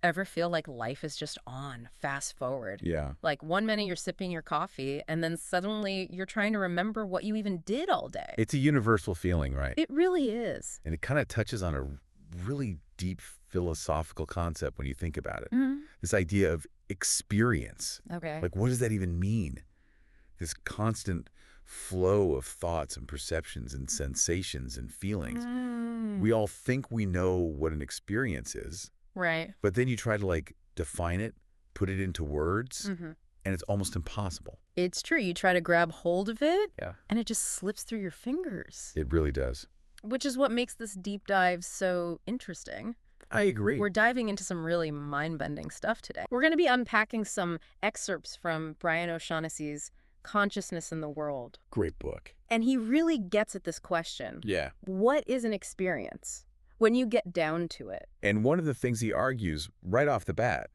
Ever feel like life is just on, fast forward? Yeah. Like 1 minute you're sipping your coffee, and then suddenly you're trying to remember what you even did all day. It's a universal feeling, right? It really is. And it kind of touches on a really deep philosophical concept when you think about it. Mm-hmm. This idea of experience. Okay. Like, what does that even mean? This constant flow of thoughts and perceptions and sensations and feelings. We all think we know what an experience is, Right. but then you try to like define it, put it into words, Mm-hmm. and it's almost impossible. It's true. You try to grab hold of it, Yeah. and it just slips through your fingers, It really does. which is what makes this deep dive so interesting. I agree. We're diving into some really mind-bending stuff today. We're going to be unpacking some excerpts from Brian O'Shaughnessy's Consciousness in the World. Great book. And he really gets at this question. Yeah. What is an experience when you get down to it? And one of the things he argues right off the bat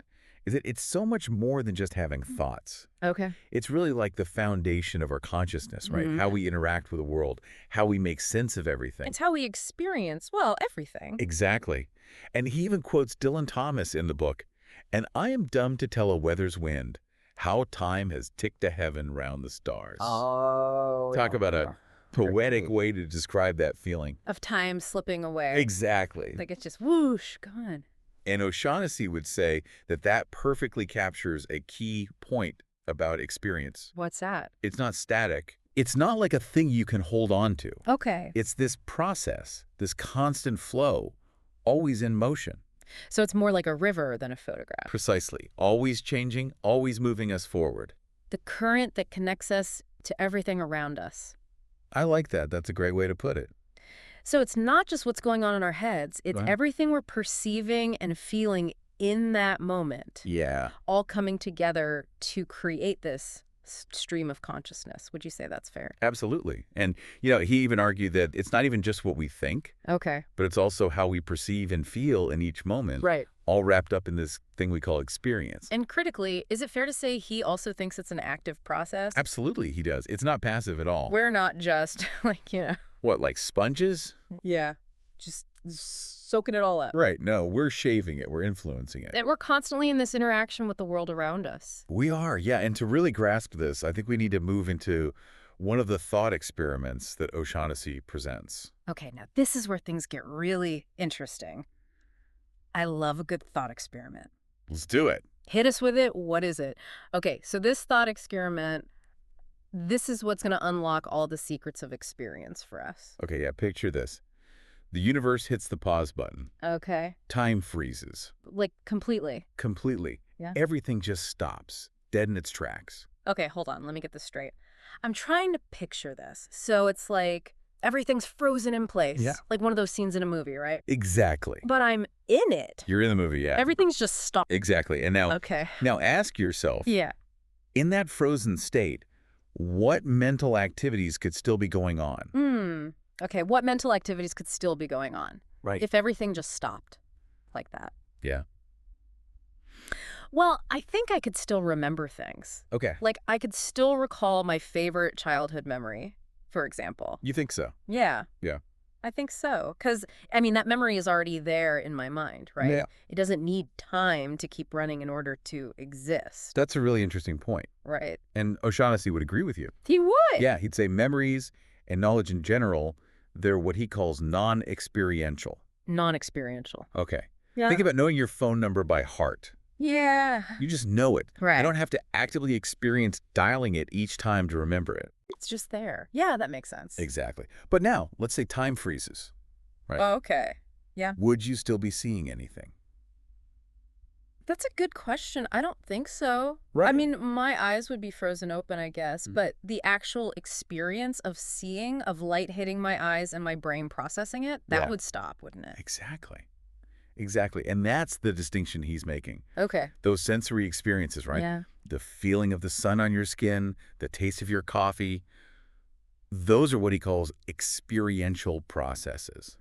is that it's so much more than just having thoughts. Okay. It's really like the foundation of our consciousness, right? Mhm. How we interact with the world, how we make sense of everything. It's how we experience, well, everything. Exactly. And he even quotes Dylan Thomas in the book, "And I am dumb to tell a weather's wind, how time has ticked to heaven round the stars." Oh. Talk about a poetic way to describe that feeling. Of time slipping away. Exactly. Like it's just whoosh, gone. And O'Shaughnessy would say that that perfectly captures a key point about experience. What's that? It's not static. It's not like a thing you can hold on to. Okay. It's this process, this constant flow, always in motion. So it's more like a river than a photograph. Precisely. Always changing, always moving us forward. The current that connects us to everything around us. I like that. That's a great way to put it. So it's not just what's going on in our heads. It's Right. everything we're perceiving and feeling in that moment, Yeah. all coming together to create this stream of consciousness. Would you say that's fair? Absolutely. And, he even argued that it's not even just what we think, Okay. but it's also how we perceive and feel in each moment, Right. all wrapped up in this thing we call experience. And critically, is it fair to say he also thinks it's an active process? Absolutely, he does. It's not passive at all. We're not just What, like sponges? yeah, just soaking it all up. Right. No, we're shaving it. We're influencing it. That we're constantly in this interaction with the world around us. We are, yeah. And to really grasp this, I think we need to move into one of the thought experiments that O'Shaughnessy presents. Okay, now this is where things get really interesting. I love a good thought experiment. Let's do it. Hit us with it. What is it? Okay, so this thought experiment, this is what's going to unlock all the secrets of experience for us. Okay, yeah, picture this. The universe hits the pause button. Okay. Time freezes. Like completely. Completely. Yeah. Everything just stops, dead in its tracks. Okay, hold on. Let me get this straight. I'm trying to picture this. So it's like everything's frozen in place. Yeah. Like one of those scenes in a movie, right? Exactly. But I'm in it. You're in the movie, yeah. Everything's just stopped. Exactly. And now, Okay. now ask yourself, Yeah. in that frozen state, what mental activities could still be going on? Okay, what mental activities could still be going on Right. if everything just stopped like that? Yeah. Well, I think I could still remember things. Okay. Like, I could still recall my favorite childhood memory, for example. You think so? Yeah. Yeah. I think so. Because, that memory is already there in my mind, right? Yeah. It doesn't need time to keep running in order to exist, That's a really interesting point. right? And O'Shaughnessy would agree with you. He would. Yeah, he'd say memories and knowledge in general, they're what he calls non-experiential. Non-experiential. Okay. Yeah. Think about knowing your phone number by heart. Yeah. You just know it. Right. I don't have to actively experience dialing it each time to remember it. It's just there. Yeah, that makes sense. Exactly. But now, let's say time freezes. Right. Oh, okay. Yeah. Would you still be seeing anything? That's a good question. I don't think so. Right. I mean, my eyes would be frozen open, I guess, but the actual experience of seeing, of light hitting my eyes and my brain processing it, that Yeah. would stop, wouldn't it? Exactly. Exactly. And that's the distinction he's making. Okay. Those sensory experiences, right? Yeah. The feeling of the sun on your skin, the taste of your coffee, those are what he calls experiential processes.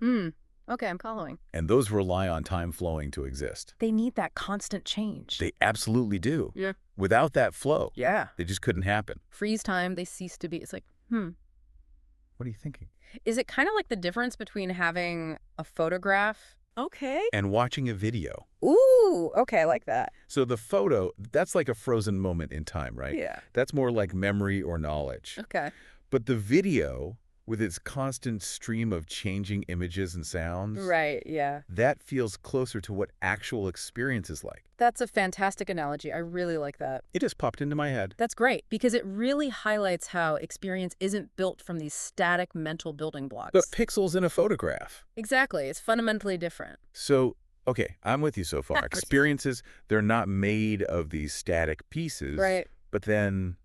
Okay, I'm following. And those rely on time flowing to exist. They need that constant change. They absolutely do. Yeah. Without that flow, Yeah. they just couldn't happen. Freeze time, they cease to be. It's like, What are you thinking? Is it kind of like the difference between having a photograph Okay. and watching a video. Ooh, okay, I like that. So the photo, that's like a frozen moment in time, right? Yeah. That's more like memory or knowledge. Okay. But the video, with its constant stream of changing images and sounds, Right, yeah. that feels closer to what actual experience is like. That's a fantastic analogy. I really like that. It just popped into my head. That's great because it really highlights how experience isn't built from these static mental building But blocks. pixels in a photograph. Exactly. It's fundamentally different. So, okay, I'm with you so far. Experiences, they're not made of these static pieces. Right. But then,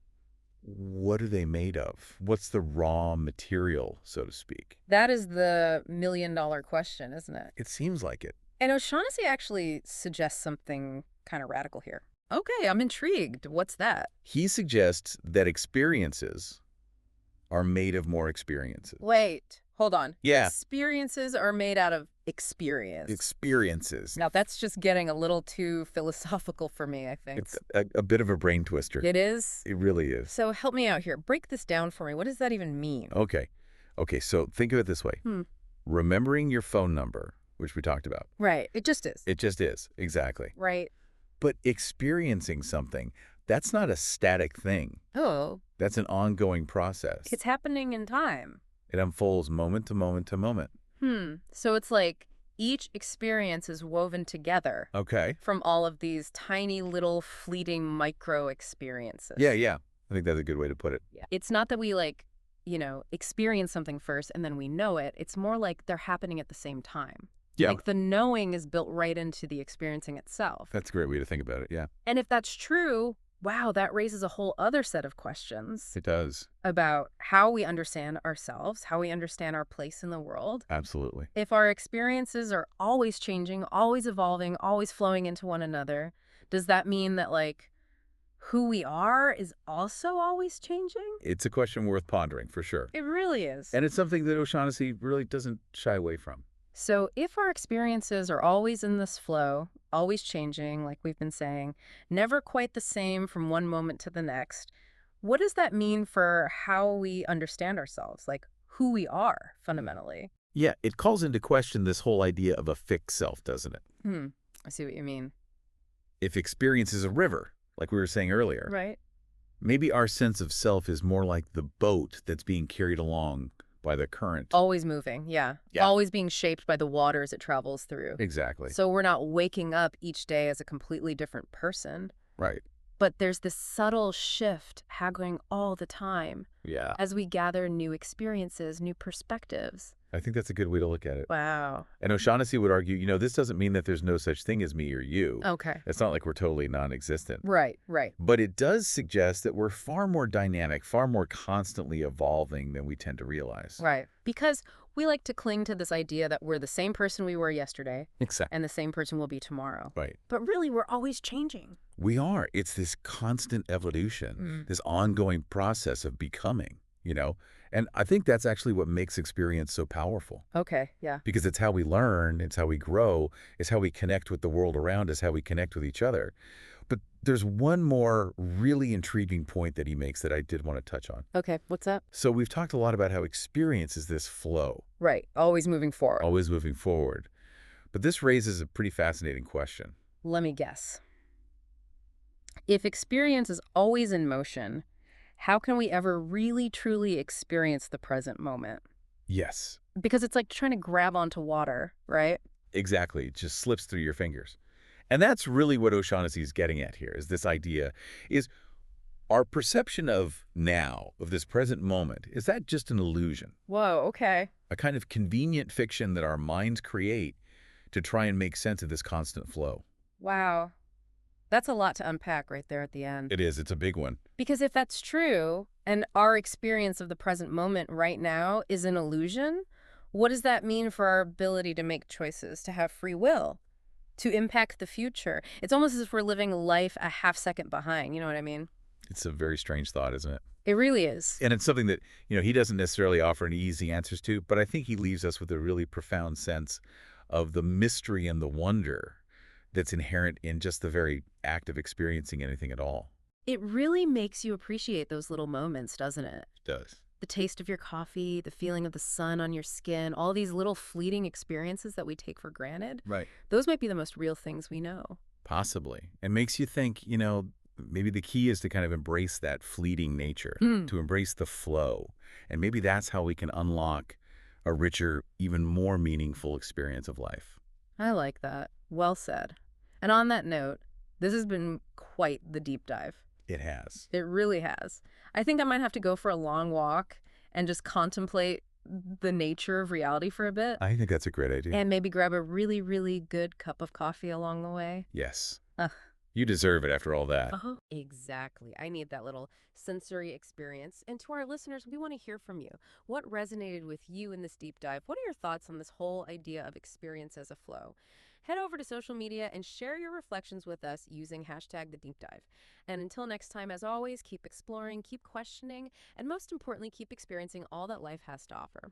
what are they made of? What's the raw material, so to speak? That is the million-dollar question, isn't it? It seems like it. And O'Shaughnessy actually suggests something kind of radical here. Okay, I'm intrigued. What's that? He suggests that experiences are made of more experiences. Wait, hold on. Yeah. Experiences are made out of experience. Experiences. Now, that's just getting a little too philosophical for me, I think. It's a bit of a brain twister. It is? It really is. So help me out here. Break this down for me. What does that even mean? Okay. Okay, so think of it this way. Remembering your phone number, which we talked about. Right. It just is. It just is. Exactly. Right. But experiencing something, that's not a static thing. Oh, That's an ongoing process. it's happening in time. It unfolds moment to moment to moment. So it's like each experience is woven together Okay. from all of these tiny little fleeting micro experiences. Yeah. I think that's a good way to put it. Yeah. It's not that we experience something first and then we know it. It's more like they're happening at the same time. Yeah. Like the knowing is built right into the experiencing itself. That's a great way to think about it, yeah. And if that's true, wow, that raises a whole other set of questions It does. about how we understand ourselves, how we understand our place in the world. Absolutely. If our experiences are always changing, always evolving, always flowing into one another, does that mean that, like, who we are is also always changing? It's a question worth pondering, for sure. It really is. And it's something that O'Shaughnessy really doesn't shy away from. So if our experiences are always in this flow, always changing, like we've been saying, never quite the same from one moment to the next, what does that mean for how we understand ourselves, like who we are fundamentally? Yeah, it calls into question this whole idea of a fixed self, doesn't it? I see what you mean. If experience is a river, like we were saying earlier, Right. maybe our sense of self is more like the boat that's being carried along by the current. Always moving, yeah. Always being shaped by the waters it travels through. Exactly. So we're not waking up each day as a completely different person. Right. But there's this subtle shift happening all the time Yeah. as we gather new experiences, new perspectives. I think that's a good way to look at it. Wow. And O'Shaughnessy would argue, this doesn't mean that there's no such thing as me or you. Okay. It's not like we're totally non-existent. Right. But it does suggest that we're far more dynamic, far more constantly evolving than we tend to realize. Right. Because we like to cling to this idea that we're the same person we were yesterday Exactly. and the same person we'll be tomorrow. Right. But really, we're always changing. We are. It's this constant evolution, this ongoing process of becoming, And I think that's actually what makes experience so powerful. Okay, yeah. Because it's how we learn, it's how we grow, it's how we connect with the world around us, how we connect with each other. But there's one more really intriguing point that he makes that I did want to touch on. Okay, what's that? So we've talked a lot about how experience is this flow. Right, always moving forward. Always moving forward. But this raises a pretty fascinating question. Let me guess. If experience is always in motion, how can we ever really, truly experience the present moment? Yes, Because it's like trying to grab onto water, right? exactly. It just slips through your fingers. And that's really what O'Shaughnessy is getting at here, is this idea, is our perception of now, of this present moment, is that just an illusion? Whoa, okay. A kind of convenient fiction that our minds create to try and make sense of this constant flow? Wow. That's a lot to unpack right there at the end. It is. It's a big one. Because if that's true, and our experience of the present moment right now is an illusion, what does that mean for our ability to make choices, to have free will, to impact the future? It's almost as if we're living life a half second behind, you know what I mean? It's a very strange thought, isn't it? It really is. And it's something that, he doesn't necessarily offer any easy answers to, but I think he leaves us with a really profound sense of the mystery and the wonder that's inherent in just the very act of experiencing anything at all. It really makes you appreciate those little moments, doesn't it? It does. The taste of your coffee, the feeling of the sun on your skin, all these little fleeting experiences that we take for granted, Right. those might be the most real things we know. Possibly. It makes you think, maybe the key is to kind of embrace that fleeting nature, Hmm. to embrace the flow. And maybe that's how we can unlock a richer, even more meaningful experience of life. I like that. Well said. And on that note, this has been quite the deep dive. It has. It really has. I think I might have to go for a long walk and just contemplate the nature of reality for a bit, I think that's a great idea. and maybe grab a really, really good cup of coffee along the way. Yes. Ugh. You deserve it after all that. Exactly. I need that little sensory experience. And to our listeners, we want to hear from you. What resonated with you in this deep dive? What are your thoughts on this whole idea of experience as a flow? Head over to social media and share your reflections with us using hashtag the deep dive. And until next time, as always, keep exploring, keep questioning, and most importantly, keep experiencing all that life has to offer.